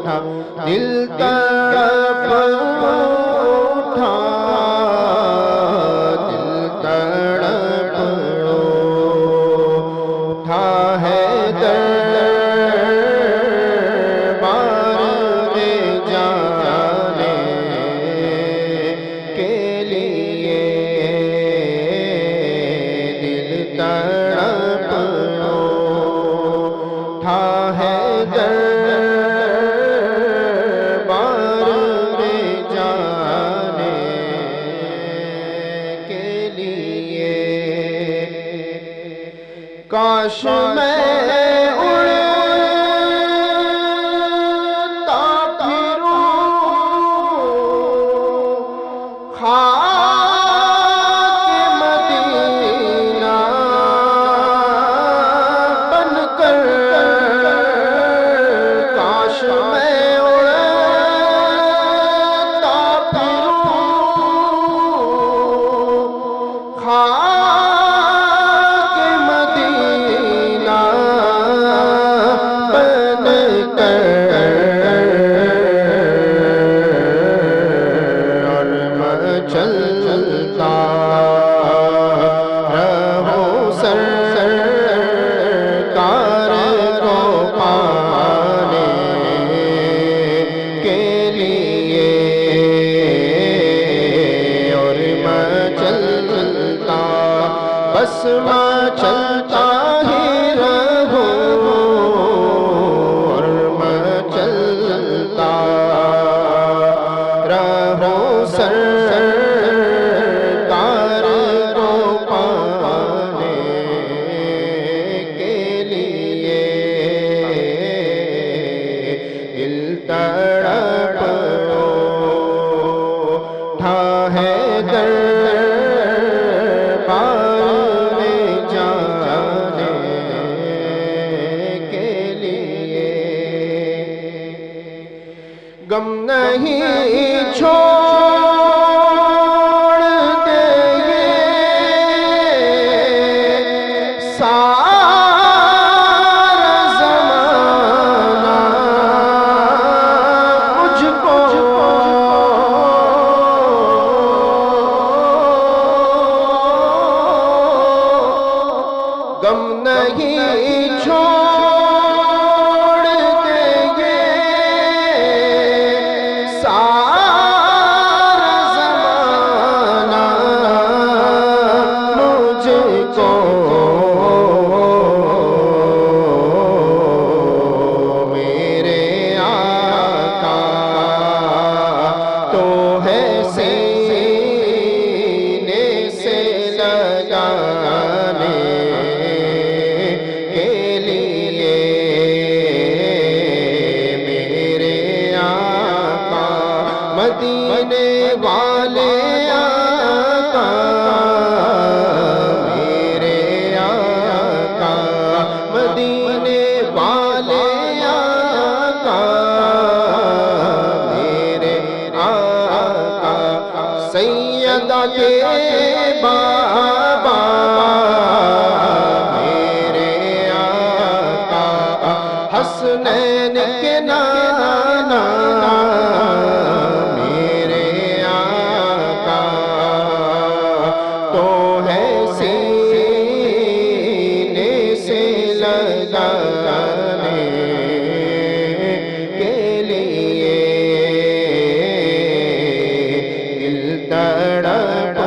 دل تڑپ اٹھا، دل تڑپ اٹھا ہے دربار میں جانے کے لیے، دل تڑپ اٹھا ہے دربار میں جانے کے لیے۔ کاش میں اڑتا پھروں خاک مدینہ بن کر، کاش میں اڑتا پھروں خاک مدینہ بن کر، اور میں چلتا رہوں سرکار کو پانے کے لیے، اور میں چلتا، بس میں چلتا ہی رہوں، اور میں چلتا رہوں سرکار کو پانے کے لیے، دل تڑپ اٹھا ہے دربار میں جانے کے لیے۔ غم نہیں چھوڑ دے یہ سارا زمانہ مجھ کو، غم نہیں چھوڑ دے یہ سارا زمانہ مجھ کو، میرے آقا تو ہے سینے سے لگانے کے لیے، میرے آقا مدینے والے آقا، میرے آقا مدینے والے آقا، میرے آقا سیدہ کے بابا، میرے آقا حسنین کے نانا، میرے آقا تو ہے سینے سے لگانے کے لیے، دل تڑپ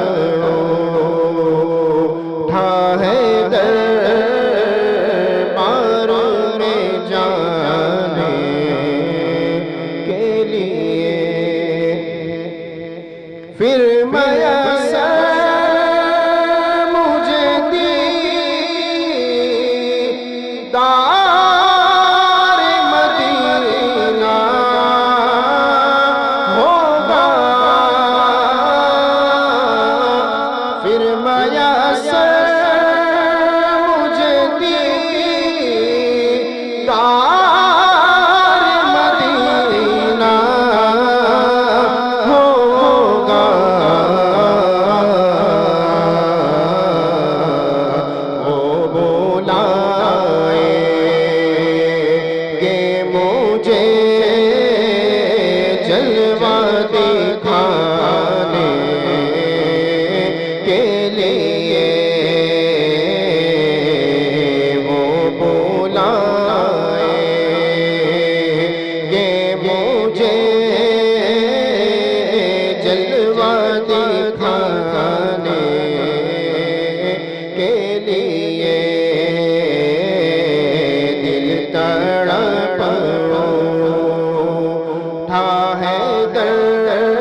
ہے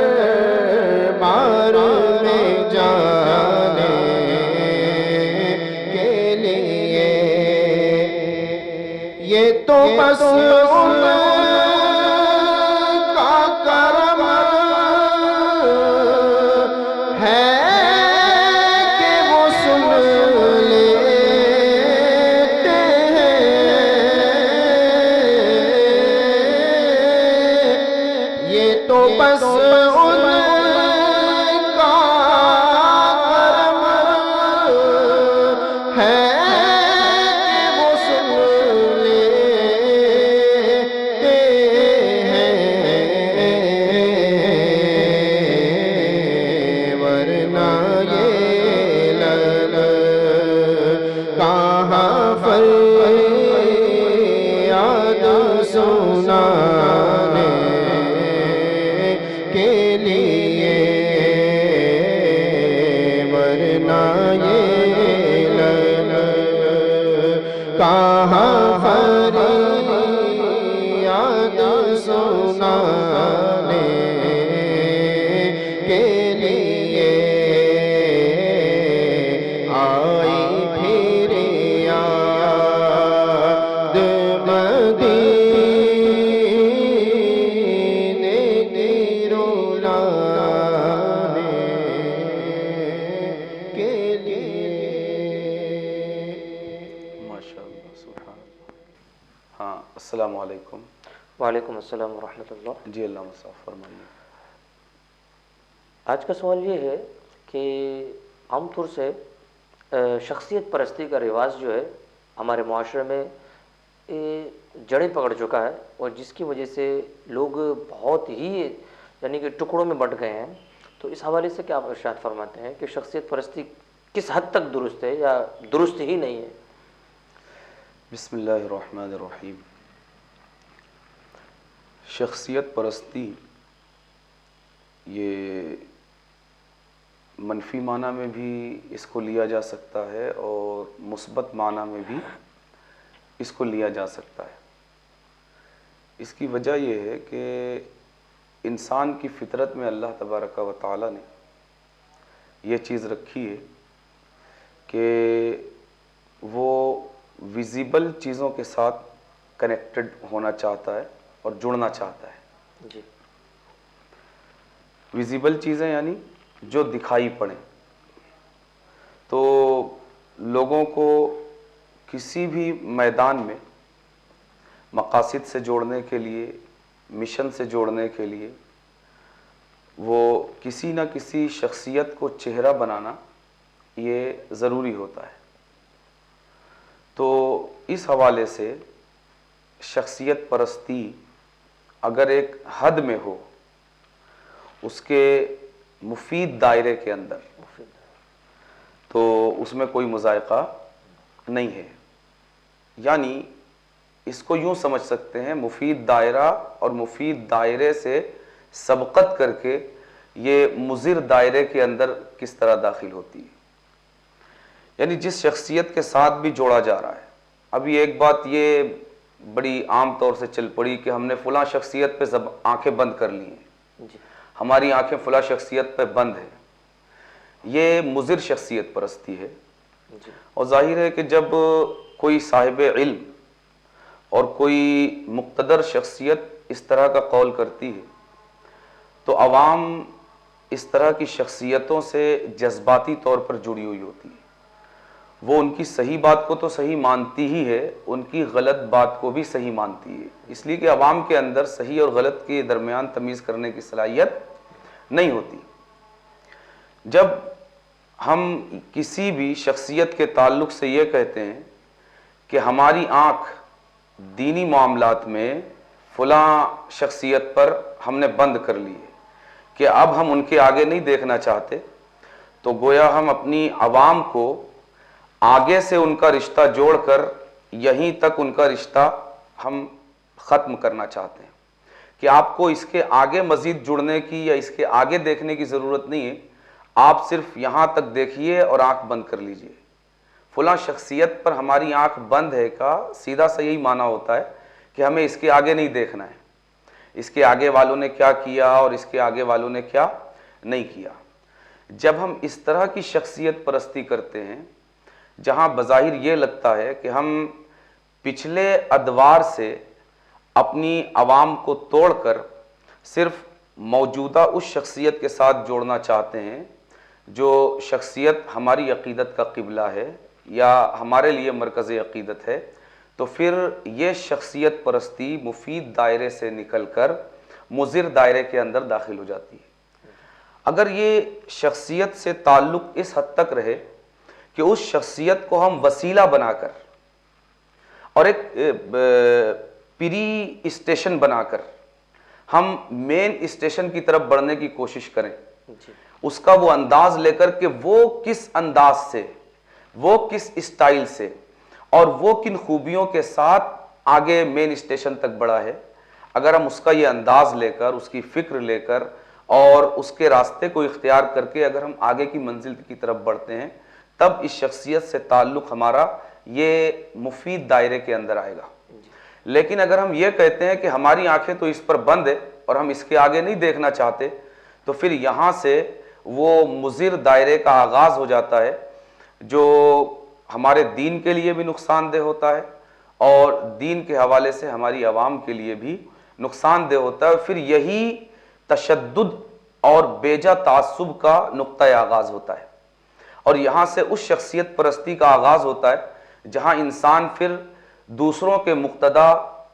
دربار میں جانے کے لیے، یہ تو بس ان کا کرم ہے کہ وہ سن لیتے ہیں، یہ تو بس ان کا کرم ہے کہ وہ سن لیتے ہیں، ورنہ یہ کہاں فریاد سنانے کے لیے، ورنہ یہ کہاں فریاد سنانے کے لیے، آئی پھر یاد مدینے کی رولانے کے لیے۔ ماشاءاللہ، سبحان اللہ۔ ہاں، السلام علیکم۔ وعلیکم السلام ورحمۃ اللہ۔ جی، اللہ مصعب فرمائیے۔ آج کا سوال یہ ہے کہ عام طور سے شخصیت پرستی کا رواج جو ہے ہمارے معاشرے میں جڑیں پکڑ چکا ہے، اور جس کی وجہ سے لوگ بہت ہی یعنی کہ ٹکڑوں میں بٹ گئے ہیں۔ تو اس حوالے سے کیا آپ ارشاد فرماتے ہیں کہ شخصیت پرستی کس حد تک درست ہے یا درست ہی نہیں ہے؟ بسم اللہ الرحمن الرحیم۔ شخصیت پرستی یہ منفی معنی میں بھی اس کو لیا جا سکتا ہے اور مثبت معنی میں بھی اس کو لیا جا سکتا ہے۔ اس کی وجہ یہ ہے کہ انسان کی فطرت میں اللہ تبارک و تعالی نے یہ چیز رکھی ہے کہ وہ ویزیبل چیزوں کے ساتھ کنیکٹڈ ہونا چاہتا ہے اور جڑنا چاہتا ہے۔ جی، ویزیبل چیزیں یعنی جو دکھائی پڑیں۔ تو لوگوں کو کسی بھی میدان میں مقاصد سے جوڑنے کے لیے، مشن سے جوڑنے کے لیے، وہ کسی نہ کسی شخصیت کو چہرہ بنانا یہ ضروری ہوتا ہے۔ تو اس حوالے سے شخصیت پرستی اگر ایک حد میں ہو، اس کے مفید دائرے کے اندر، تو اس میں کوئی مذائقہ نہیں ہے۔ یعنی اس کو یوں سمجھ سکتے ہیں، مفید دائرہ اور مفید دائرے سے سبقت کر کے یہ مضر دائرے کے اندر کس طرح داخل ہوتی ہے۔ یعنی جس شخصیت کے ساتھ بھی جوڑا جا رہا ہے۔ ابھی ایک بات یہ بڑی عام طور سے چل پڑی کہ ہم نے فلاں شخصیت پہ آنکھیں بند کر لی ہیں، ہماری آنکھیں فلاں شخصیت پہ بند ہیں۔ یہ مضر شخصیت پرستی ہے۔ اور ظاہر ہے کہ جب کوئی صاحب علم اور کوئی مقتدر شخصیت اس طرح کا قول کرتی ہے تو عوام اس طرح کی شخصیتوں سے جذباتی طور پر جڑی ہوئی ہوتی ہے۔ وہ ان کی صحیح بات کو تو صحیح مانتی ہی ہے، ان کی غلط بات کو بھی صحیح مانتی ہے، اس لیے کہ عوام کے اندر صحیح اور غلط کے درمیان تمیز کرنے کی صلاحیت نہیں ہوتی۔ جب ہم کسی بھی شخصیت کے تعلق سے یہ کہتے ہیں کہ ہماری آنکھ دینی معاملات میں فلاں شخصیت پر ہم نے بند کر لی ہے کہ اب ہم ان کے آگے نہیں دیکھنا چاہتے، تو گویا ہم اپنی عوام کو آگے سے ان کا رشتہ جوڑ کر یہیں تک ان کا رشتہ ہم ختم کرنا چاہتے ہیں کہ آپ کو اس کے آگے مزید جڑنے کی یا اس کے آگے دیکھنے کی ضرورت نہیں ہے، آپ صرف یہاں تک دیکھیے اور آنکھ بند کر لیجئے۔ فلاں شخصیت پر ہماری آنکھ بند ہے کا سیدھا سا یہی معنی ہوتا ہے کہ ہمیں اس کے آگے نہیں دیکھنا ہے، اس کے آگے والوں نے کیا کیا اور اس کے آگے والوں نے کیا نہیں کیا۔ جب ہم اس طرح کی شخصیت پرستی کرتے ہیں جہاں بظاہر یہ لگتا ہے کہ ہم پچھلے ادوار سے اپنی عوام کو توڑ کر صرف موجودہ اس شخصیت کے ساتھ جوڑنا چاہتے ہیں جو شخصیت ہماری عقیدت کا قبلہ ہے یا ہمارے لیے مرکز عقیدت ہے، تو پھر یہ شخصیت پرستی مفید دائرے سے نکل کر مضر دائرے کے اندر داخل ہو جاتی ہے۔ اگر یہ شخصیت سے تعلق اس حد تک رہے کہ اس شخصیت کو ہم وسیلہ بنا کر اور ایک پری اسٹیشن بنا کر ہم مین اسٹیشن کی طرف بڑھنے کی کوشش کریں، اس کا وہ انداز لے کر کہ وہ کس انداز سے، وہ کس اسٹائل سے اور وہ کن خوبیوں کے ساتھ آگے مین اسٹیشن تک بڑھا ہے، اگر ہم اس کا یہ انداز لے کر، اس کی فکر لے کر اور اس کے راستے کو اختیار کر کے اگر ہم آگے کی منزل کی طرف بڑھتے ہیں، تب اس شخصیت سے تعلق ہمارا یہ مفید دائرے کے اندر آئے گا۔ لیکن اگر ہم یہ کہتے ہیں کہ ہماری آنکھیں تو اس پر بند ہے اور ہم اس کے آگے نہیں دیکھنا چاہتے، تو پھر یہاں سے وہ مضر دائرے کا آغاز ہو جاتا ہے جو ہمارے دین کے لیے بھی نقصان دہ ہوتا ہے اور دین کے حوالے سے ہماری عوام کے لیے بھی نقصان دہ ہوتا ہے، اور پھر یہی تشدد اور بیجا تعصب کا نقطہ آغاز ہوتا ہے، اور یہاں سے اس شخصیت پرستی کا آغاز ہوتا ہے جہاں انسان پھر دوسروں کے مقتدا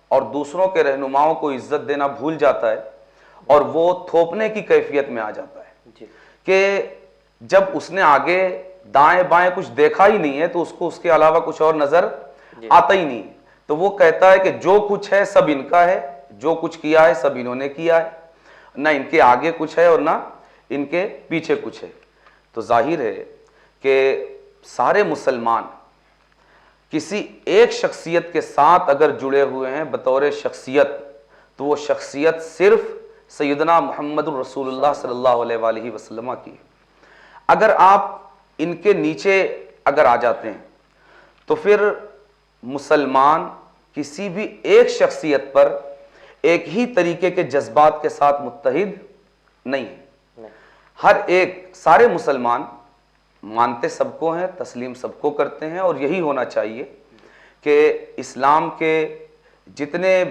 اور دوسروں کے رہنماؤں کو عزت دینا بھول جاتا ہے اور وہ تھوپنے کی کیفیت میں آ جاتا ہے کہ جب اس نے آگے دائیں بائیں کچھ دیکھا ہی نہیں ہے تو اس کو اس کے علاوہ کچھ اور نظر آتا ہی نہیں، تو وہ کہتا ہے کہ جو کچھ ہے سب ان کا ہے، جو کچھ کیا ہے سب انہوں نے کیا ہے، نہ ان کے آگے کچھ ہے اور نہ ان کے پیچھے کچھ ہے۔ تو ظاہر ہے کہ سارے مسلمان کسی ایک شخصیت کے ساتھ اگر جڑے ہوئے ہیں بطور شخصیت، تو وہ شخصیت صرف سیدنا محمد رسول اللہ صلی اللہ علیہ وآلہ وسلم کی ہے۔ اگر آپ ان کے نیچے اگر آ جاتے ہیں تو پھر مسلمان کسی بھی ایک شخصیت پر ایک ہی طریقے کے جذبات کے ساتھ متحد نہیں ہے۔ ہر ایک، سارے مسلمان مانتے سب کو ہیں، تسلیم سب کو کرتے ہیں، اور یہی ہونا چاہیے کہ اسلام کے جتنے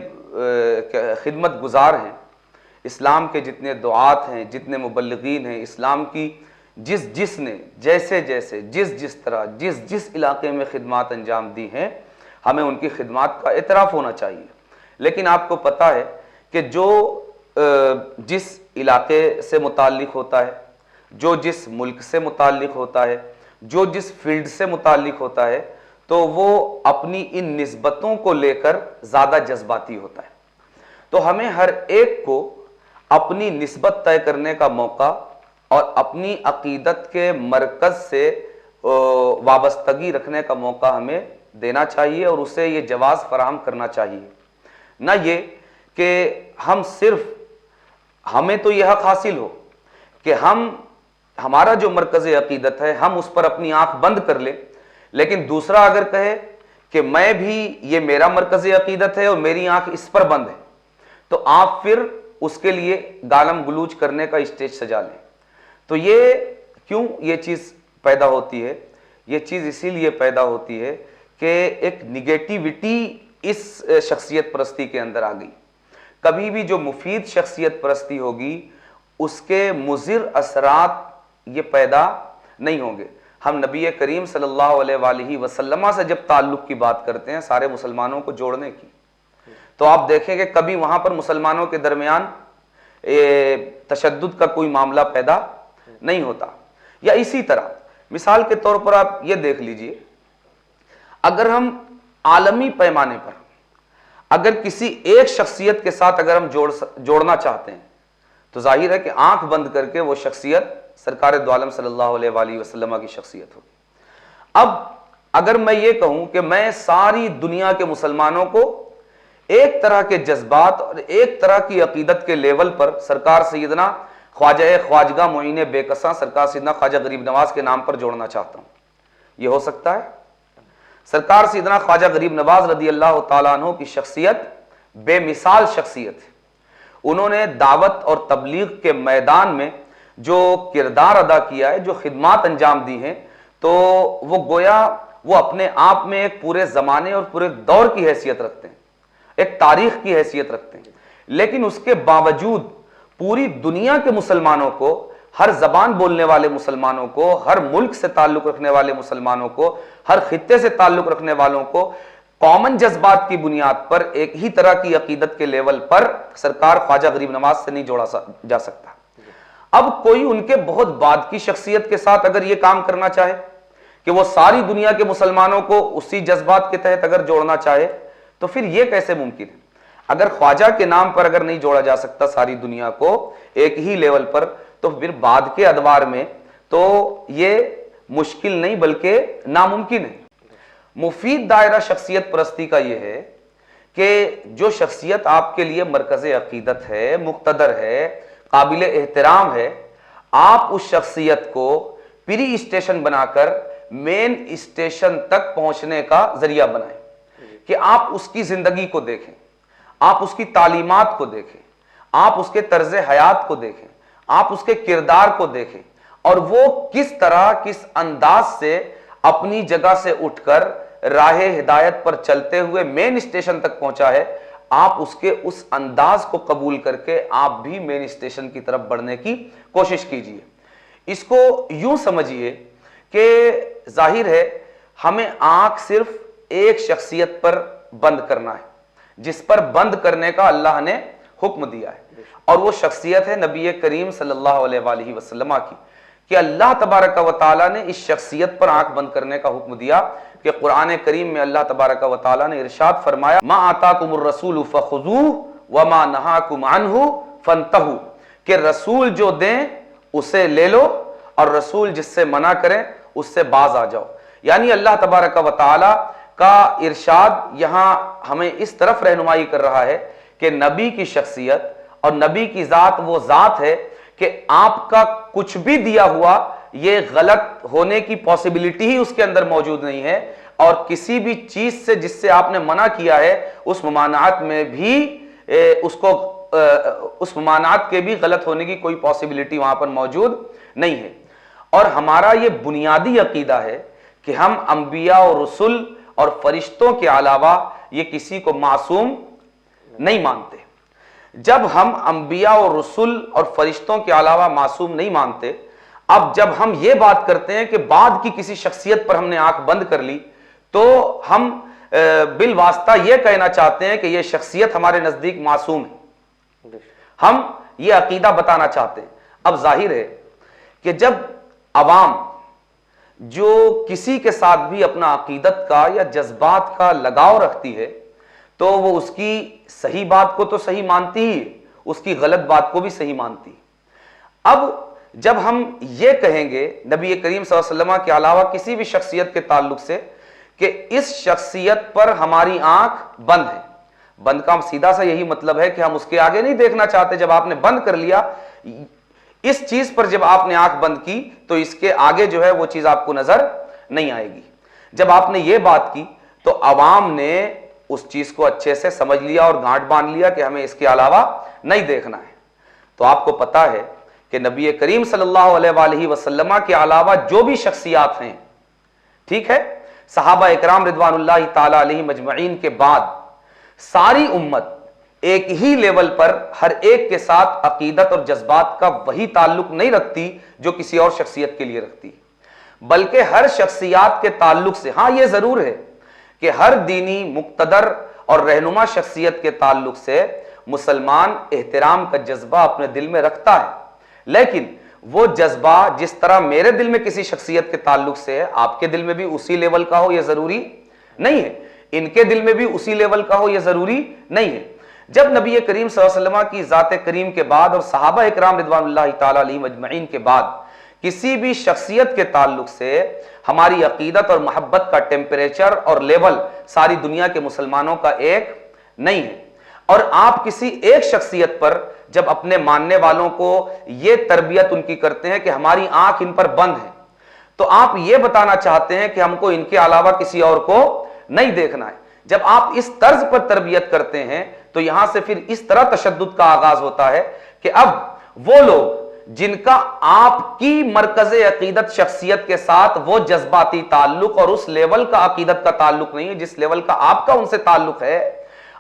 خدمت گزار ہیں، اسلام کے جتنے دعات ہیں، جتنے مبلغین ہیں، اسلام کی جس نے جیسے جس طرح جس علاقے میں خدمات انجام دی ہیں، ہمیں ان کی خدمات کا اعتراف ہونا چاہیے۔ لیکن آپ کو پتہ ہے کہ جو جس علاقے سے متعلق ہوتا ہے، جو جس ملک سے متعلق ہوتا ہے، جو جس فیلڈ سے متعلق ہوتا ہے، تو وہ اپنی ان نسبتوں کو لے کر زیادہ جذباتی ہوتا ہے۔ تو ہمیں ہر ایک کو اپنی نسبت طے کرنے کا موقع اور اپنی عقیدت کے مرکز سے وابستگی رکھنے کا موقع ہمیں دینا چاہیے اور اسے یہ جواز فراہم کرنا چاہیے، نہ یہ کہ ہم صرف ہمیں تو یہ حق حاصل ہو کہ ہمارا جو مرکز عقیدت ہے ہم اس پر اپنی آنکھ بند کر لیں، لیکن دوسرا اگر کہے کہ میں بھی یہ میرا مرکز عقیدت ہے اور میری آنکھ اس پر بند ہے، تو آپ پھر اس کے لیے گالم گلوچ کرنے کا اسٹیج سجا لیں۔ تو یہ کیوں یہ چیز پیدا ہوتی ہے؟ یہ چیز اسی لیے پیدا ہوتی ہے کہ ایک نگیٹیوٹی اس شخصیت پرستی کے اندر آ گئی۔ کبھی بھی جو مفید شخصیت پرستی ہوگی اس کے مضر اثرات یہ پیدا نہیں ہوں گے۔ ہم نبی کریم صلی اللہ علیہ وآلہ وسلم سے جب تعلق کی بات کرتے ہیں سارے مسلمانوں کو جوڑنے کی، تو آپ دیکھیں کہ کبھی وہاں پر مسلمانوں کے درمیان تشدد کا کوئی معاملہ پیدا نہیں ہوتا۔ یا اسی طرح مثال کے طور پر آپ یہ دیکھ لیجئے، اگر ہم عالمی پیمانے پر اگر کسی ایک شخصیت کے ساتھ اگر ہم جوڑنا چاہتے ہیں تو ظاہر ہے کہ آنکھ بند کر کے وہ شخصیت سرکار دو عالم صلی اللہ علیہ وآلہ وسلم کی شخصیت ہوگی۔ اب اگر میں یہ کہوں کہ میں ساری دنیا کے مسلمانوں کو ایک طرح کے جذبات اور ایک طرح کی عقیدت کے لیول پر سرکار سیدنا خواجہ خواجگاہ معین بے کساں سرکار سیدنا خواجہ غریب نواز کے نام پر جوڑنا چاہتا ہوں، یہ ہو سکتا ہے؟ سرکار سیدنا خواجہ غریب نواز رضی اللہ تعالیٰ عنہ کی شخصیت بے مثال شخصیت ہے، انہوں نے دعوت اور تبلیغ کے میدان میں جو کردار ادا کیا ہے، جو خدمات انجام دی ہیں، تو وہ گویا وہ اپنے آپ میں ایک پورے زمانے اور پورے دور کی حیثیت رکھتے ہیں، ایک تاریخ کی حیثیت رکھتے ہیں. لیکن اس کے باوجود پوری دنیا کے مسلمانوں کو، ہر زبان بولنے والے مسلمانوں کو، ہر ملک سے تعلق رکھنے والے مسلمانوں کو، ہر خطے سے تعلق رکھنے والوں کو کامن جذبات کی بنیاد پر ایک ہی طرح کی عقیدت کے لیول پر سرکار خواجہ غریب نواز سے نہیں جوڑا جا سکتا. اب کوئی ان کے بہت بعد کی شخصیت کے ساتھ اگر یہ کام کرنا چاہے کہ وہ ساری دنیا کے مسلمانوں کو اسی جذبات کے تحت اگر جوڑنا چاہے تو پھر یہ کیسے ممکن ہے؟ اگر خواجہ کے نام پر اگر نہیں جوڑا جا سکتا ساری دنیا کو ایک ہی لیول پر، تو پھر بعد کے ادوار میں تو یہ مشکل نہیں بلکہ ناممکن ہے. مفید دائرہ شخصیت پرستی کا یہ ہے کہ جو شخصیت آپ کے لیے مرکز عقیدت ہے، مقتدر ہے، قابل احترام ہے، آپ اس شخصیت کو پری اسٹیشن بنا کر مین اسٹیشن تک پہنچنے کا ذریعہ بنائیں، کہ آپ اس کی زندگی کو دیکھیں، آپ اس کی تعلیمات کو دیکھیں، آپ اس کے طرز حیات کو دیکھیں، آپ اس کے کردار کو دیکھیں، اور وہ کس طرح کس انداز سے اپنی جگہ سے اٹھ کر راہ ہدایت پر چلتے ہوئے مین اسٹیشن تک پہنچا ہے. آپ اس کے اس انداز کو قبول کر کے آپ بھی مین اسٹیشن کی طرف بڑھنے کی کوشش کیجئے. اس کو یوں سمجھیے کہ ظاہر ہے ہمیں آنکھ صرف ایک شخصیت پر بند کرنا ہے جس پر بند کرنے کا اللہ نے حکم دیا ہے، اور وہ شخصیت ہے نبی کریم صلی اللہ علیہ وآلہ وسلم کی، کہ اللہ تبارک و تعالیٰ نے اس شخصیت پر آنکھ بند کرنے کا حکم دیا. کہ قرآن کریم میں اللہ تبارک و تعالیٰ نے ارشاد فرمایا ما آتاکم الرسول فخذوہ وما نہاکم عنہ فانتہوا، کہ رسول جو دیں اسے لے لو اور رسول جس سے منع کریں اس سے باز آ جاؤ. یعنی اللہ تبارک و تعالیٰ کا ارشاد یہاں ہمیں اس طرف رہنمائی کر رہا ہے کہ نبی کی شخصیت اور نبی کی ذات وہ ذات ہے کہ آپ کا کچھ بھی دیا ہوا یہ غلط ہونے کی پاسبلٹی ہی اس کے اندر موجود نہیں ہے، اور کسی بھی چیز سے جس سے آپ نے منع کیا ہے اس ممانعت میں بھی اس ممانعت کے بھی غلط ہونے کی کوئی پاسبلٹی وہاں پر موجود نہیں ہے. اور ہمارا یہ بنیادی عقیدہ ہے کہ ہم انبیاء اور رسول اور فرشتوں کے علاوہ یہ کسی کو معصوم نہیں مانتے. جب ہم انبیاء اور رسول اور فرشتوں کے علاوہ معصوم نہیں مانتے، اب جب ہم یہ بات کرتے ہیں کہ بعد کی کسی شخصیت پر ہم نے آنکھ بند کر لی تو ہم بالواسطہ یہ کہنا چاہتے ہیں کہ یہ شخصیت ہمارے نزدیک معصوم ہے، ہم یہ عقیدہ بتانا چاہتے ہیں. اب ظاہر ہے کہ جب عوام جو کسی کے ساتھ بھی اپنا عقیدت کا یا جذبات کا لگاؤ رکھتی ہے تو وہ اس کی صحیح بات کو تو صحیح مانتی ہی، اس کی غلط بات کو بھی صحیح مانتی. اب جب ہم یہ کہیں گے نبی کریم صلی اللہ علیہ وسلم کے علاوہ کسی بھی شخصیت کے تعلق سے کہ اس شخصیت پر ہماری آنکھ بند ہے، بند کا سیدھا سا یہی مطلب ہے کہ ہم اس کے آگے نہیں دیکھنا چاہتے. جب آپ نے بند کر لیا اس چیز پر، جب آپ نے آنکھ بند کی تو اس کے آگے جو ہے وہ چیز آپ کو نظر نہیں آئے گی. جب آپ نے یہ بات کی تو عوام نے اس چیز کو اچھے سے سمجھ لیا اور گانٹ باندھ لیا کہ ہمیں اس کے علاوہ نہیں دیکھنا ہے. تو آپ کو پتا ہے کہ نبی کریم صلی اللہ علیہ وآلہ وسلم کے علاوہ جو بھی شخصیات ہیں، ٹھیک ہے، صحابہ اکرام رضوان اللہ تعالی علیہ مجمعین کے بعد ساری امت ایک ہی لیول پر ہر ایک کے ساتھ عقیدت اور جذبات کا وہی تعلق نہیں رکھتی جو کسی اور شخصیت کے لیے رکھتی، بلکہ ہر شخصیات کے تعلق سے ہاں یہ ضرور ہے کہ ہر دینی مقتدر اور رہنما شخصیت کے تعلق سے مسلمان احترام کا جذبہ اپنے دل میں رکھتا ہے، لیکن وہ جذبہ جس طرح میرے دل میں کسی شخصیت کے تعلق سے ہے آپ کے دل میں بھی اسی لیول کا ہو یہ ضروری نہیں ہے، ان کے دل میں بھی اسی لیول کا ہو یہ ضروری نہیں ہے. جب نبی کریم صلی اللہ علیہ وسلم کی ذات کریم کے بعد اور صحابہ اکرام رضوان اللہ تعالی علیہ مجمعین کے بعد کسی بھی شخصیت کے تعلق سے ہماری عقیدت اور محبت کا ٹیمپریچر اور لیول ساری دنیا کے مسلمانوں کا ایک نہیں ہے، اور آپ کسی ایک شخصیت پر جب اپنے ماننے والوں کو یہ تربیت ان کی کرتے ہیں کہ ہماری آنکھ ان پر بند ہے تو آپ یہ بتانا چاہتے ہیں کہ ہم کو ان کے علاوہ کسی اور کو نہیں دیکھنا ہے. جب آپ اس طرز پر تربیت کرتے ہیں تو یہاں سے پھر اس طرح تشدد کا آغاز ہوتا ہے کہ اب وہ لوگ جن کا آپ کی مرکز عقیدت شخصیت کے ساتھ وہ جذباتی تعلق اور اس لیول کا عقیدت کا تعلق نہیں ہے جس لیول کا آپ کا ان سے تعلق ہے،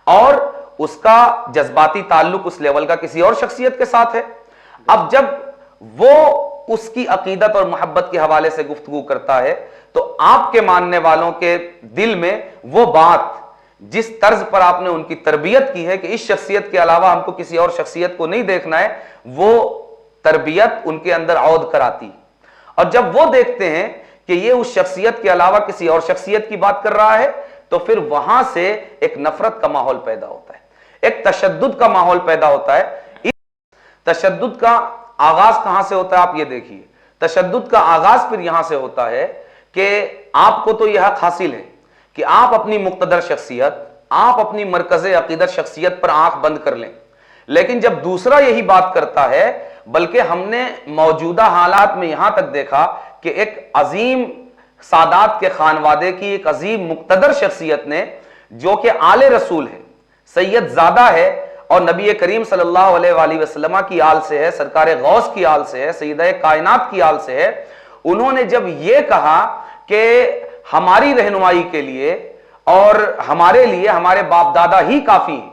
اور اس کا جذباتی تعلق اس لیول کا کسی اور شخصیت کے ساتھ ہے، اب جب وہ اس کی عقیدت اور محبت کے حوالے سے گفتگو کرتا ہے تو آپ کے ماننے والوں کے دل میں وہ بات جس طرز پر آپ نے ان کی تربیت کی ہے کہ اس شخصیت کے علاوہ ہم کو کسی اور شخصیت کو نہیں دیکھنا ہے، وہ تربیت ان کے اندر عود کراتی، اور جب وہ دیکھتے ہیں کہ یہ اس شخصیت کے علاوہ کسی اور شخصیت کی بات کر رہا ہے تو پھر وہاں سے ایک نفرت کا ماحول پیدا ہوتا ہے، ایک تشدد کا ماحول پیدا ہوتا ہے۔ اس تشدد کا آغاز کہاں سے ہوتا ہے آپ یہ دیکھیے، تشدد کا آغاز پھر یہاں سے ہوتا ہے کہ آپ کو تو یہ حق حاصل ہے کہ آپ اپنی مقتدر شخصیت، آپ اپنی مرکز عقیدت شخصیت پر آنکھ بند کر لیں، لیکن جب دوسرا یہی بات کرتا ہے، بلکہ ہم نے موجودہ حالات میں یہاں تک دیکھا کہ ایک عظیم سادات کے خانوادے کی ایک عظیم مقتدر شخصیت نے جو کہ آل رسول ہے، سید زادہ ہے اور نبی کریم صلی اللہ علیہ وآلہ وسلم کی آل سے ہے، سرکار غوث کی آل سے ہے، سیدہ کائنات کی آل سے ہے، انہوں نے جب یہ کہا کہ ہماری رہنمائی کے لیے اور ہمارے لیے ہمارے باپ دادا ہی کافی ہیں،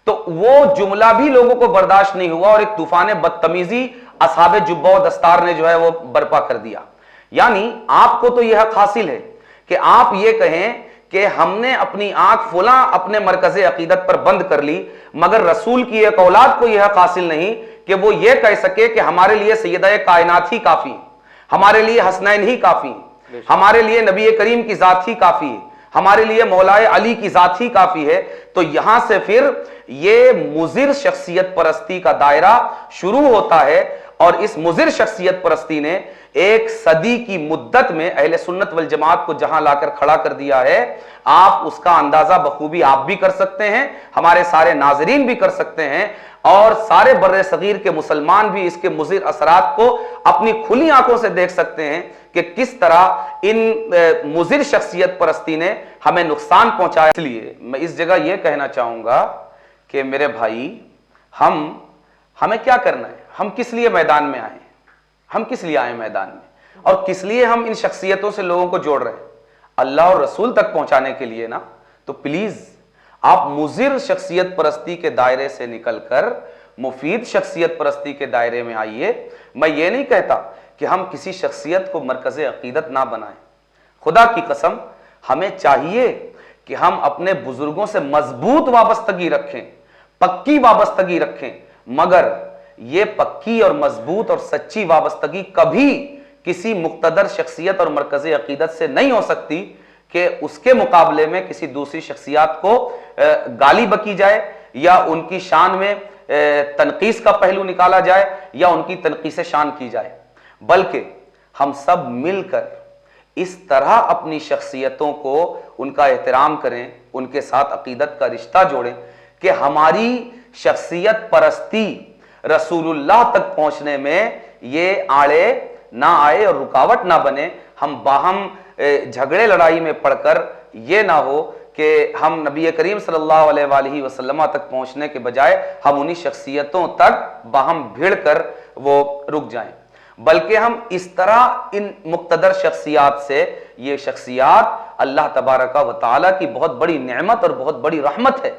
تو وہ جملہ بھی لوگوں کو برداشت نہیں ہوا اور ایک طوفان بدتمیزی اصحاب جبہ و دستار نے جو ہے وہ برپا کر دیا۔ یعنی آپ کو تو یہ حق حاصل ہے کہ آپ یہ کہیں کہ ہم نے اپنی آنکھ فلاں اپنے مرکز عقیدت پر بند کر لی، مگر رسول کی ایک اولاد کو یہ حق حاصل نہیں کہ وہ یہ کہہ سکے کہ ہمارے لیے سیدہ کائنات ہی کافی، ہمارے لیے حسنین ہی کافی، ہمارے لیے نبی کریم کی ذات ہی کافی ہے، ہمارے لیے مولا علی کی ذات ہی کافی ہے۔ تو یہاں سے پھر یہ مضر شخصیت پرستی کا دائرہ شروع ہوتا ہے، اور اس مضر شخصیت پرستی نے ایک صدی کی مدت میں اہل سنت والجماعت کو جہاں لا کر کھڑا کر دیا ہے، آپ اس کا اندازہ بخوبی آپ بھی کر سکتے ہیں، ہمارے سارے ناظرین بھی کر سکتے ہیں، اور سارے بر صغیر کے مسلمان بھی اس کے مضر اثرات کو اپنی کھلی آنکھوں سے دیکھ سکتے ہیں کہ کس طرح ان مضر شخصیت پرستی نے ہمیں نقصان پہنچایا۔ اس لیے میں اس جگہ یہ کہنا چاہوں گا کہ میرے بھائی، ہمیں کیا کرنا ہے، ہم کس لیے میدان میں آئے ہیں، ہم کس لیے آئے میدان میں، اور کس لیے ہم ان شخصیتوں سے لوگوں کو جوڑ رہے ہیں، اللہ اور رسول تک پہنچانے کے لیے نا۔ تو پلیز آپ مضر شخصیت پرستی کے دائرے سے نکل کر مفید شخصیت پرستی کے دائرے میں آئیے۔ میں یہ نہیں کہتا کہ ہم کسی شخصیت کو مرکز عقیدت نہ بنائیں، خدا کی قسم ہمیں چاہیے کہ ہم اپنے بزرگوں سے مضبوط وابستگی رکھیں، پکی وابستگی رکھیں، مگر یہ پکی اور مضبوط اور سچی وابستگی کبھی کسی مقتدر شخصیت اور مرکز عقیدت سے نہیں ہو سکتی کہ اس کے مقابلے میں کسی دوسری شخصیات کو گالی بکی جائے، یا ان کی شان میں تنقیص کا پہلو نکالا جائے، یا ان کی تنقیص شان کی جائے، بلکہ ہم سب مل کر اس طرح اپنی شخصیتوں کو ان کا احترام کریں، ان کے ساتھ عقیدت کا رشتہ جوڑیں کہ ہماری شخصیت پرستی رسول اللہ تک پہنچنے میں یہ آڑے نہ آئے اور رکاوٹ نہ بنے، ہم باہم جھگڑے لڑائی میں پڑ کر یہ نہ ہو کہ ہم نبی کریم صلی اللہ علیہ وآلہ وسلم تک پہنچنے کے بجائے ہم انہی شخصیتوں تک باہم بھیڑ کر وہ رک جائیں، بلکہ ہم اس طرح ان مقتدر شخصیات سے، یہ شخصیات اللہ تبارک و تعالیٰ کی بہت بڑی نعمت اور بہت بڑی رحمت ہے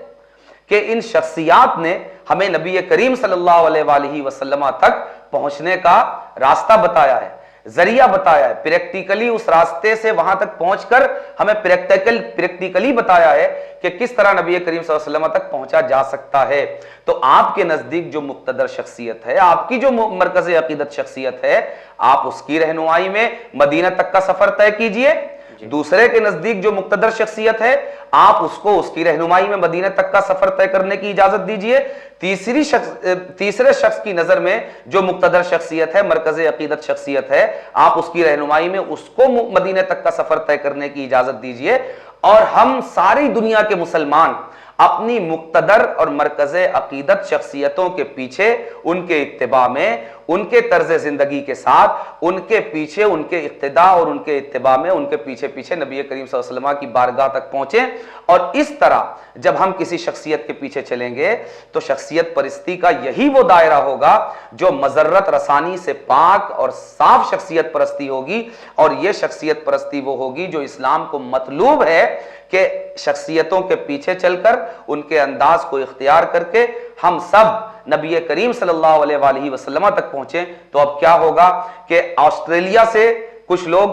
کہ ان شخصیات نے ہمیں نبی کریم صلی اللہ علیہ وآلہ وسلم تک پہنچنے کا راستہ بتایا ہے، ذریعہ بتایا ہے، پریکٹیکلی اس راستے سے وہاں تک پہنچ کر ہمیں پریکٹیکلی بتایا ہے کہ کس طرح نبی کریم صلی اللہ علیہ وسلم تک پہنچا جا سکتا ہے۔ تو آپ کے نزدیک جو مقتدر شخصیت ہے، آپ کی جو مرکز عقیدت شخصیت ہے، آپ اس کی رہنمائی میں مدینہ تک کا سفر طے کیجئے، دوسرے کے نزدیک جو مقتدر شخصیت ہے، آپ اس کو اس کی رہنمائی میں مدینہ تک کا سفر طے کرنے کی اجازت دیجئے، تیسرے شخص کی نظر میں جو مقتدر شخصیت ہے، مرکز عقیدت شخصیت ہے، آپ اس کی رہنمائی میں اس کو مدینہ تک کا سفر طے کرنے کی اجازت دیجئے، اور ہم ساری دنیا کے مسلمان اپنی مقتدر اور مرکز عقیدت شخصیتوں کے پیچھے، ان کے اتباع میں، ان کے طرز زندگی کے ساتھ ان کے پیچھے ان کے اقتداء اور ان کے اتباع میں ان کے پیچھے پیچھے نبی کریم صلی اللہ علیہ وسلم کی بارگاہ تک پہنچیں. اور اس طرح جب ہم کسی شخصیت کے پیچھے چلیں گے تو شخصیت پرستی کا یہی وہ دائرہ ہوگا جو مضرت رسانی سے پاک اور صاف شخصیت پرستی ہوگی. اور یہ شخصیت پرستی وہ ہوگی جو اسلام کو مطلوب ہے کہ شخصیتوں کے پیچھے چل کر ان کے انداز کو اختیار کر کے ہم سب نبی کریم صلی اللہ علیہ وآلہ وسلم تک پہنچیں. تو اب کیا ہوگا کہ آسٹریلیا سے کچھ لوگ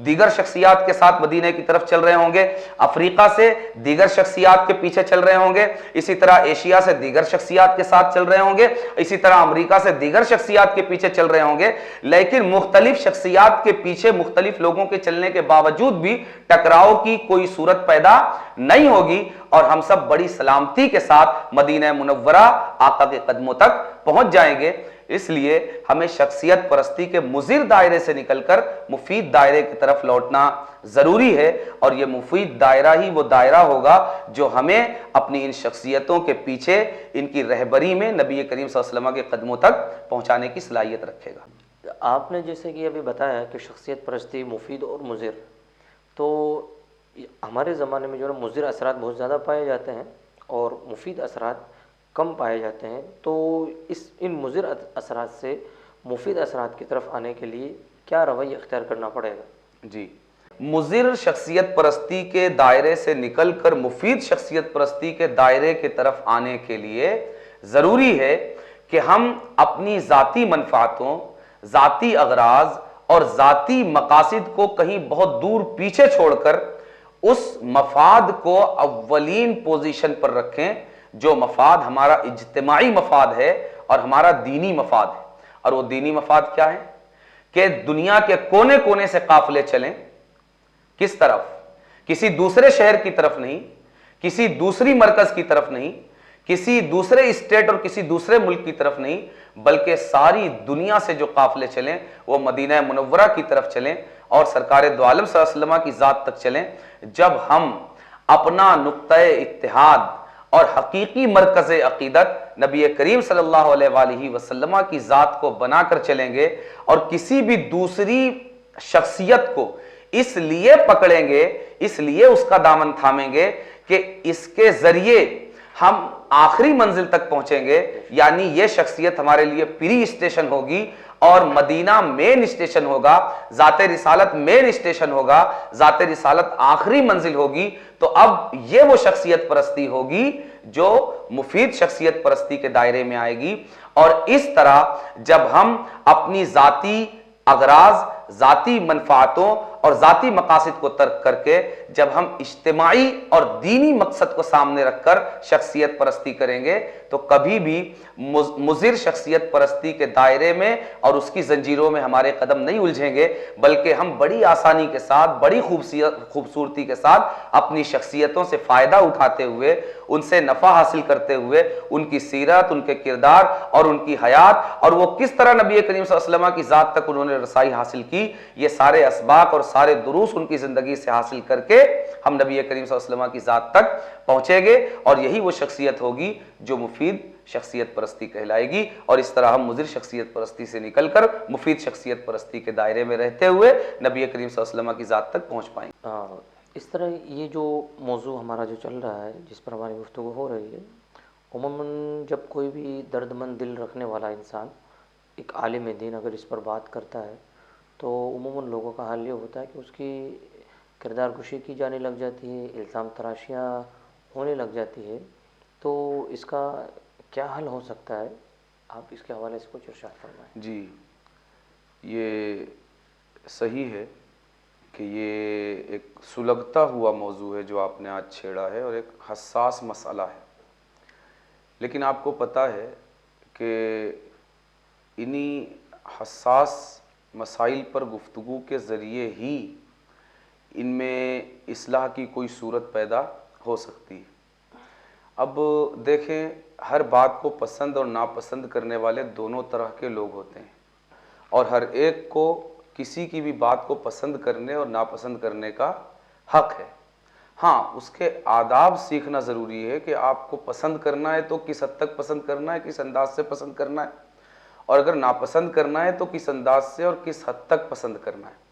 دیگر شخصیات کے ساتھ مدینے کی طرف چل رہے ہوں گے, افریقہ سے دیگر شخصیات کے پیچھے چل رہے ہوں گے, اسی طرح ایشیا سے دیگر شخصیات کے ساتھ چل رہے ہوں گے, اسی طرح امریکہ سے دیگر شخصیات کے پیچھے چل رہے ہوں گے. لیکن مختلف شخصیات کے پیچھے مختلف لوگوں کے چلنے کے باوجود بھی ٹکراؤ کی کوئی صورت پیدا نہیں ہوگی اور ہم سب بڑی سلامتی کے ساتھ مدینہ منورہ آقا کے قدموں تک پہنچ جائیں گے. اس لیے ہمیں شخصیت پرستی کے مضر دائرے سے نکل کر مفید دائرے کی طرف لوٹنا ضروری ہے. اور یہ مفید دائرہ ہی وہ دائرہ ہوگا جو ہمیں اپنی ان شخصیتوں کے پیچھے ان کی رہبری میں نبی کریم صلی اللہ علیہ وسلم کے قدموں تک پہنچانے کی صلاحیت رکھے گا. آپ نے جیسے کہ ابھی بتایا کہ شخصیت پرستی مفید اور مضر, تو ہمارے زمانے میں جو ہے مضر اثرات بہت زیادہ پائے جاتے ہیں اور مفید اثرات کم پائے جاتے ہیں. تو ان مضر اثرات سے مفید اثرات کی طرف آنے کے لیے کیا رویہ اختیار کرنا پڑے گا؟ جی, مضر شخصیت پرستی کے دائرے سے نکل کر مفید شخصیت پرستی کے دائرے کی طرف آنے کے لیے ضروری ہے کہ ہم اپنی ذاتی منفعتوں, ذاتی اغراض اور ذاتی مقاصد کو کہیں بہت دور پیچھے چھوڑ کر اس مفاد کو اولین پوزیشن پر رکھیں جو مفاد ہمارا اجتماعی مفاد ہے اور ہمارا دینی مفاد ہے. اور وہ دینی مفاد کیا ہے کہ دنیا کے کونے کونے سے قافلے چلیں. کس طرف؟ کسی دوسرے شہر کی طرف نہیں, کسی دوسری مرکز کی طرف نہیں, کسی دوسرے اسٹیٹ اور کسی دوسرے ملک کی طرف نہیں, بلکہ ساری دنیا سے جو قافلے چلیں وہ مدینہ منورہ کی طرف چلیں اور سرکار دو عالم صلی اللہ علیہ وسلم کی ذات تک چلیں. جب ہم اپنا نقطۂ اتحاد اور حقیقی مرکز عقیدت نبی کریم صلی اللہ علیہ وآلہ وسلم کی ذات کو بنا کر چلیں گے اور کسی بھی دوسری شخصیت کو اس لیے پکڑیں گے, اس لیے اس کا دامن تھامیں گے کہ اس کے ذریعے ہم آخری منزل تک پہنچیں گے, یعنی یہ شخصیت ہمارے لیے پری اسٹیشن ہوگی اور مدینہ مین اسٹیشن ہوگا, ذات رسالت مین اسٹیشن ہوگا, ذات رسالت آخری منزل ہوگی. تو اب یہ وہ شخصیت پرستی ہوگی جو مفید شخصیت پرستی کے دائرے میں آئے گی. اور اس طرح جب ہم اپنی ذاتی اغراض, ذاتی منفعتوں اور ذاتی مقاصد کو ترک کر کے جب ہم اجتماعی اور دینی مقصد کو سامنے رکھ کر شخصیت پرستی کریں گے تو کبھی بھی مضر شخصیت پرستی کے دائرے میں اور اس کی زنجیروں میں ہمارے قدم نہیں الجھیں گے, بلکہ ہم بڑی آسانی کے ساتھ, بڑی خوبصورتی کے ساتھ اپنی شخصیتوں سے فائدہ اٹھاتے ہوئے, ان سے نفع حاصل کرتے ہوئے ان کی سیرت, ان کے کردار اور ان کی حیات اور وہ کس طرح نبی کریم صلی اللہ علیہ وسلم کی ذات تک انہوں نے رسائی حاصل کی, یہ سارے اسباق اور سارے دروس ان کی زندگی سے حاصل کر کے ہم نبی کریم صلی اللہ علیہ وسلم کی ذات تک پہنچیں گے. اور یہی وہ شخصیت ہوگی جو مفید شخصیت پرستی کہلائے گی. اور اس طرح ہم مضر شخصیت پرستی سے نکل کر مفید شخصیت پرستی کے دائرے میں رہتے ہوئے نبی کریم صلی اللہ علیہ وسلم کی ذات تک پہنچ پائیں گے. اس طرح یہ جو موضوع ہمارا جو چل رہا ہے, جس پر ہماری گفتگو ہو رہی ہے, عموماً جب کوئی بھی درد مند دل رکھنے والا انسان ایک عالم دین اگر اس پر بات کرتا ہے تو عموماً لوگوں کا حال یہ ہوتا ہے کہ اس کی کردار کشی کی جانے لگ جاتی ہے, الزام تراشیاں ہونے لگ جاتی ہے. تو اس کا کیا حل ہو سکتا ہے؟ آپ اس کے حوالے سے کچھ ارشاد فرمائیں. جی, یہ صحیح ہے کہ یہ ایک سلگتا ہوا موضوع ہے جو آپ نے آج چھیڑا ہے اور ایک حساس مسئلہ ہے. لیکن آپ کو پتہ ہے کہ انہی حساس مسائل پر گفتگو کے ذریعے ہی ان میں اصلاح کی کوئی صورت پیدا ہو سکتی ہے. اب دیکھیں, ہر بات کو پسند اور ناپسند کرنے والے دونوں طرح کے لوگ ہوتے ہیں اور ہر ایک کو کسی کی بھی بات کو پسند کرنے اور ناپسند کرنے کا حق ہے. ہاں, اس کے آداب سیکھنا ضروری ہے کہ آپ کو پسند کرنا ہے تو کس حد تک پسند کرنا ہے, کس انداز سے پسند کرنا ہے, اور اگر ناپسند کرنا ہے تو کس انداز سے اور کس حد تک پسند کرنا ہے۔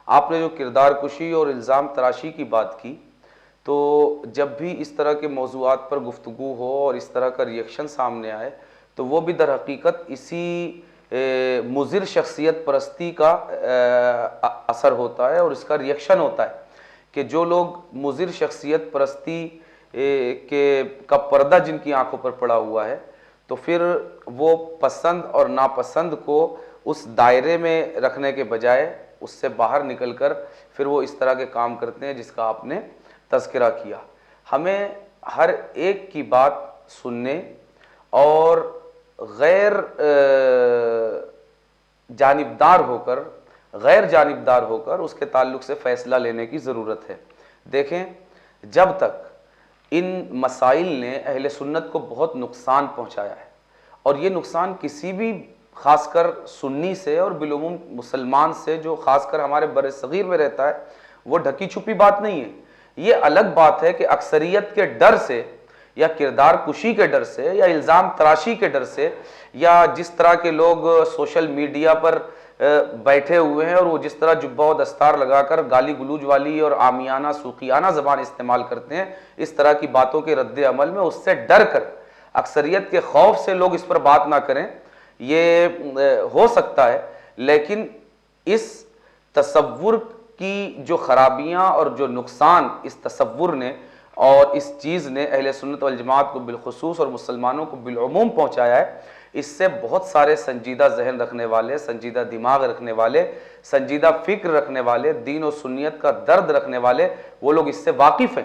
آپ نے جو کردار کشی اور الزام تراشی کی بات کی، تو جب بھی اس طرح کے موضوعات پر گفتگو ہو اور اس طرح کا ریئیکشن سامنے آئے تو وہ بھی در حقیقت اسی مضر شخصیت پرستی کا اثر ہوتا ہے اور اس کا ریئیکشن ہوتا ہے کہ جو لوگ مضر شخصیت پرستی کا پردہ جن کی آنکھوں پر پڑا ہوا ہے، تو پھر وہ پسند اور ناپسند کو اس دائرے میں رکھنے کے بجائے اس سے باہر نکل کر پھر وہ اس طرح کے کام کرتے ہیں جس کا آپ نے تذکرہ کیا۔ ہمیں ہر ایک کی بات سننے اور غیر جانبدار ہو کر اس کے تعلق سے فیصلہ لینے کی ضرورت ہے۔ دیکھیں، جب تک ان مسائل نے اہل سنت کو بہت نقصان پہنچایا ہے، اور یہ نقصان کسی بھی خاص کر سنی سے اور بالعموم مسلمان سے جو خاص کر ہمارے بر صغیر میں رہتا ہے، وہ ڈھکی چھپی بات نہیں ہے۔ یہ الگ بات ہے کہ اکثریت کے ڈر سے یا کردار کشی کے ڈر سے یا الزام تراشی کے ڈر سے یا جس طرح کے لوگ سوشل میڈیا پر بیٹھے ہوئے ہیں اور وہ جس طرح جبہ و دستار لگا کر گالی گلوج والی اور عامیانہ سوقیانہ زبان استعمال کرتے ہیں، اس طرح کی باتوں کے رد عمل میں اس سے ڈر کر اکثریت کے خوف سے لوگ اس پر بات نہ کریں، یہ ہو سکتا ہے۔ لیکن اس تصور کی جو خرابیاں اور جو نقصان اس تصور نے اور اس چیز نے اہل سنت والجماعت کو بالخصوص اور مسلمانوں کو بالعموم پہنچایا ہے، اس سے بہت سارے سنجیدہ ذہن رکھنے والے، سنجیدہ دماغ رکھنے والے، سنجیدہ فکر رکھنے والے، دین و سنیت کا درد رکھنے والے، وہ لوگ اس سے واقف ہیں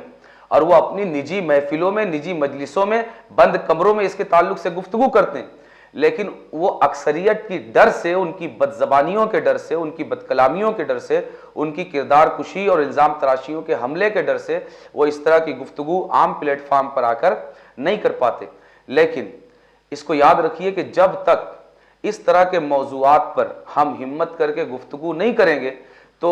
اور وہ اپنی نجی محفلوں میں، نجی مجلسوں میں، بند کمروں میں اس کے تعلق سے گفتگو کرتے ہیں۔ لیکن وہ اکثریت کی ڈر سے، ان کی بد زبانیوں کے ڈر سے، ان کی بد کلامیوں کے ڈر سے، ان کی کردار کشی اور الزام تراشیوں کے حملے کے ڈر سے وہ اس طرح کی گفتگو عام پلیٹ فارم پر آ کر نہیں کر پاتے۔ لیکن اس کو یاد رکھیے کہ جب تک اس طرح کے موضوعات پر ہم ہمت کر کے گفتگو نہیں کریں گے تو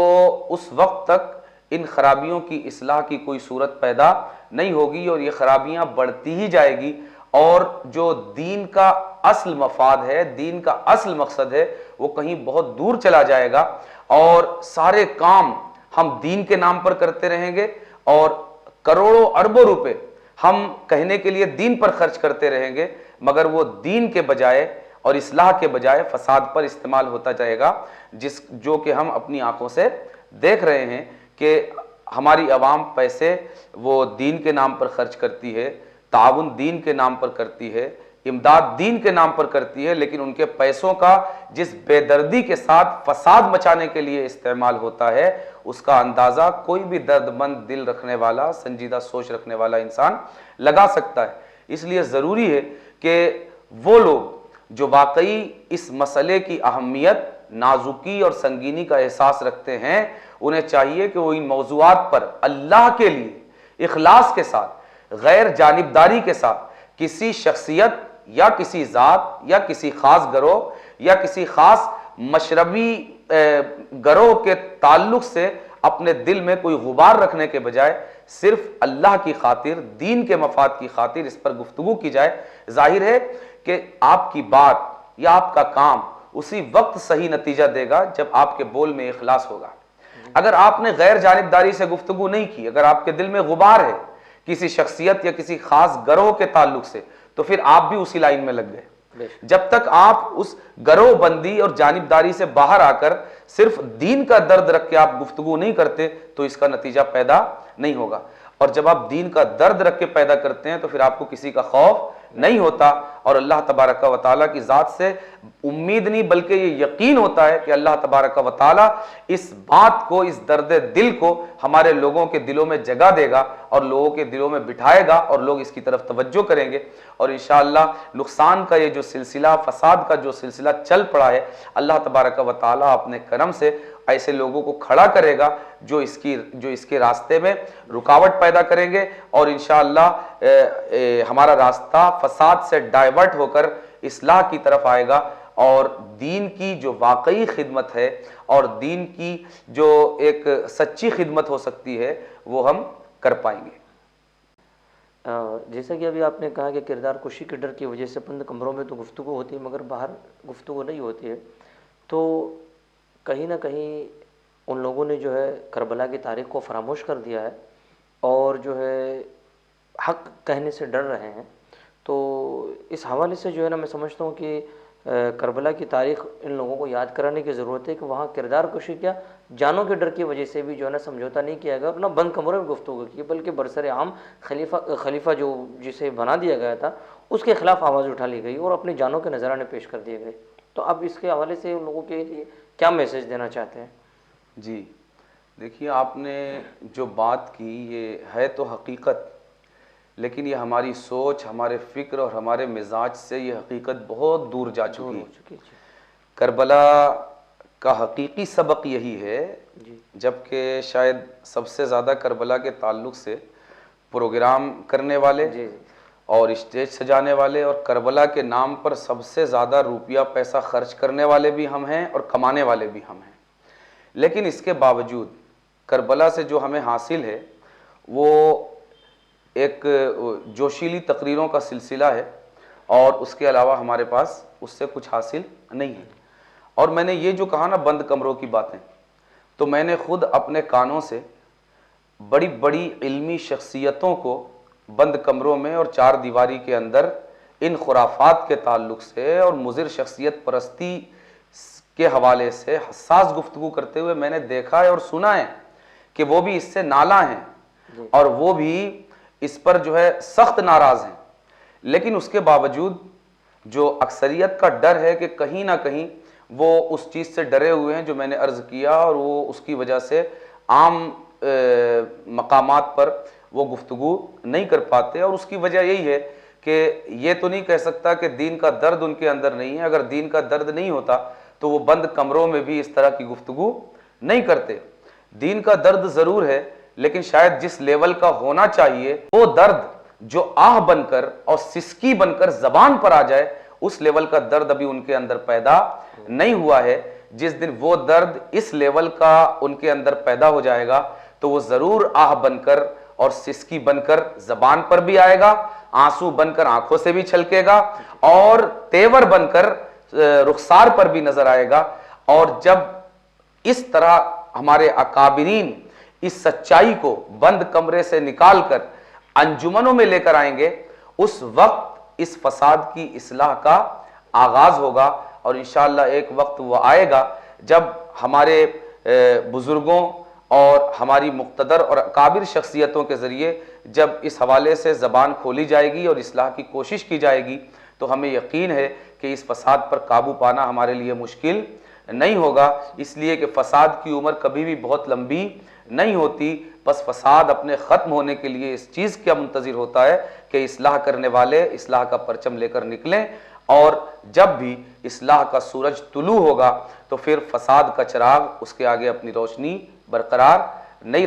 اس وقت تک ان خرابیوں کی اصلاح کی کوئی صورت پیدا نہیں ہوگی اور یہ خرابیاں بڑھتی ہی جائے گی، اور جو دین کا اصل مفاد ہے، دین کا اصل مقصد ہے، وہ کہیں بہت دور چلا جائے گا، اور سارے کام ہم دین کے نام پر کرتے رہیں گے اور کروڑوں اربوں روپے ہم کہنے کے لیے دین پر خرچ کرتے رہیں گے، مگر وہ دین کے بجائے اور اصلاح کے بجائے فساد پر استعمال ہوتا جائے گا، جو کہ ہم اپنی آنکھوں سے دیکھ رہے ہیں کہ ہماری عوام پیسے وہ دین کے نام پر خرچ کرتی ہے، تعاون دین کے نام پر کرتی ہے، امداد دین کے نام پر کرتی ہے، لیکن ان کے پیسوں کا جس بے دردی کے ساتھ فساد مچانے کے لیے استعمال ہوتا ہے، اس کا اندازہ کوئی بھی درد مند دل رکھنے والا، سنجیدہ سوچ رکھنے والا انسان لگا سکتا ہے۔ اس لیے ضروری ہے کہ وہ لوگ جو واقعی اس مسئلے کی اہمیت، نازکی اور سنگینی کا احساس رکھتے ہیں، انہیں چاہیے کہ وہ ان موضوعات پر اللہ کے لیے اخلاص کے ساتھ، غیر جانبداری کے ساتھ کسی شخصیت یا کسی ذات یا کسی خاص گروہ یا کسی خاص مشربی گروہ کے تعلق سے اپنے دل میں کوئی غبار رکھنے کے بجائے صرف اللہ کی خاطر، دین کے مفاد کی خاطر اس پر گفتگو کی جائے۔ ظاہر ہے کہ آپ کی بات یا آپ کا کام اسی وقت صحیح نتیجہ دے گا جب آپ کے بول میں اخلاص ہوگا۔ اگر آپ نے غیر جانبداری سے گفتگو نہیں کی، اگر آپ کے دل میں غبار ہے کسی شخصیت یا کسی خاص گروہ کے تعلق سے، تو پھر آپ بھی اسی لائن میں لگ گئے۔ جب تک آپ اس گروہ بندی اور جانبداری سے باہر آ کر صرف دین کا درد رکھ کے آپ گفتگو نہیں کرتے تو اس کا نتیجہ پیدا نہیں ہوگا، اور جب آپ دین کا درد رکھ کے پیدا کرتے ہیں تو پھر آپ کو کسی کا خوف نہیں ہوتا، اور اللہ تبارک و تعالیٰ کی ذات سے امید نہیں بلکہ یہ یقین ہوتا ہے کہ اللہ تبارک و تعالیٰ اس بات کو، اس درد دل کو ہمارے لوگوں کے دلوں میں جگہ دے گا اور لوگوں کے دلوں میں بٹھائے گا اور لوگ اس کی طرف توجہ کریں گے، اور انشاءاللہ نقصان کا یہ جو سلسلہ، فساد کا جو سلسلہ چل پڑا ہے، اللہ تبارک و تعالیٰ اپنے کرم سے ایسے لوگوں کو کھڑا کرے گا جو اس کے راستے میں رکاوٹ پیدا کریں گے، اور انشاءاللہ ہمارا راستہ فساد سے ڈائیورٹ ہو کر اصلاح کی طرف آئے گا، اور دین کی جو واقعی خدمت ہے اور دین کی جو ایک سچی خدمت ہو سکتی ہے وہ ہم کر پائیں گے۔ جیسا کہ ابھی آپ نے کہا کہ کردار کشی کے ڈر کی وجہ سے بند کمروں میں تو گفتگو ہوتی ہے مگر باہر گفتگو نہیں ہوتی ہے، تو کہیں نہ کہیں ان لوگوں نے جو ہے کربلا کی تاریخ کو فراموش کر دیا ہے اور جو ہے حق کہنے سے ڈر رہے ہیں۔ تو اس حوالے سے جو ہے نا میں سمجھتا ہوں کہ کربلا کی تاریخ ان لوگوں کو یاد کرانے کی ضرورت ہے کہ وہاں کردار کشی کیا جانوں کے ڈر کی وجہ سے بھی جو ہے نا سمجھوتا نہیں کیا گیا اور نہ بند کمرے میں گفتگو کی، بلکہ برسر عام خلیفہ جو جسے بنا دیا گیا تھا اس کے خلاف آواز اٹھا لی گئی اور اپنی جانوں کے نذرانے پیش کر دیے گئے۔ تو اب اس کے حوالے سے ان لوگوں کے لیے کیا میسج دینا چاہتے ہیں؟ جی دیکھیے، آپ نے جو بات کی یہ ہے تو حقیقت، لیکن یہ ہماری سوچ، ہمارے فکر اور ہمارے مزاج سے یہ حقیقت بہت دور جا چکی ہے۔ کربلا کا حقیقی سبق یہی ہے، جبکہ شاید سب سے زیادہ کربلا کے تعلق سے پروگرام کرنے والے اور اسٹیج سجانے والے اور کربلا کے نام پر سب سے زیادہ روپیہ پیسہ خرچ کرنے والے بھی ہم ہیں اور کمانے والے بھی ہم ہیں۔ لیکن اس کے باوجود کربلا سے جو ہمیں حاصل ہے وہ ایک جوشیلی تقریروں کا سلسلہ ہے اور اس کے علاوہ ہمارے پاس اس سے کچھ حاصل نہیں ہے۔ اور میں نے یہ جو کہا نا بند کمروں کی باتیں، تو میں نے خود اپنے کانوں سے بڑی بڑی علمی شخصیتوں کو بند کمروں میں اور چار دیواری کے اندر ان خرافات کے تعلق سے اور مضر شخصیت پرستی کے حوالے سے حساس گفتگو کرتے ہوئے میں نے دیکھا ہے اور سنا ہے کہ وہ بھی اس سے نالاں ہیں اور وہ بھی اس پر جو ہے سخت ناراض ہیں، لیکن اس کے باوجود جو اکثریت کا ڈر ہے کہ کہیں نہ کہیں وہ اس چیز سے ڈرے ہوئے ہیں جو میں نے عرض کیا، اور وہ اس کی وجہ سے عام مقامات پر وہ گفتگو نہیں کر پاتے۔ اور اس کی وجہ یہی ہے کہ یہ تو نہیں کہہ سکتا کہ دین کا درد ان کے اندر نہیں ہے، اگر دین کا درد نہیں ہوتا تو وہ بند کمروں میں بھی اس طرح کی گفتگو نہیں کرتے۔ دین کا درد ضرور ہے، لیکن شاید جس لیول کا ہونا چاہیے وہ درد جو آہ بن کر اور سسکی بن کر زبان پر آ جائے، اس لیول کا درد ابھی ان کے اندر پیدا نہیں ہوا ہے۔ جس دن وہ درد اس لیول کا ان کے اندر پیدا ہو جائے گا تو وہ ضرور آہ بن کر اور سسکی بن کر زبان پر بھی آئے گا، آنسو بن کر آنکھوں سے بھی چھلکے گا اور تیور بن کر رخسار پر بھی نظر آئے گا۔ اور جب اس طرح ہمارے اکابرین اس سچائی کو بند کمرے سے نکال کر انجمنوں میں لے کر آئیں گے، اس وقت اس فساد کی اصلاح کا آغاز ہوگا۔ اور انشاءاللہ ایک وقت وہ آئے گا جب ہمارے بزرگوں اور ہماری مقتدر اور اکابر شخصیتوں کے ذریعے جب اس حوالے سے زبان کھولی جائے گی اور اصلاح کی کوشش کی جائے گی تو ہمیں یقین ہے کہ اس فساد پر قابو پانا ہمارے لیے مشکل نہیں ہوگا، اس لیے کہ فساد کی عمر کبھی بھی بہت لمبی نہیں ہوتی۔ بس فساد اپنے ختم ہونے کے لیے اس چیز کا منتظر ہوتا ہے کہ اصلاح کرنے والے اصلاح کا پرچم لے کر نکلیں، اور جب بھی اصلاح کا سورج طلوع ہوگا تو پھر فساد کا چراغ اس کے آگے اپنی روشنی برقرار نہیں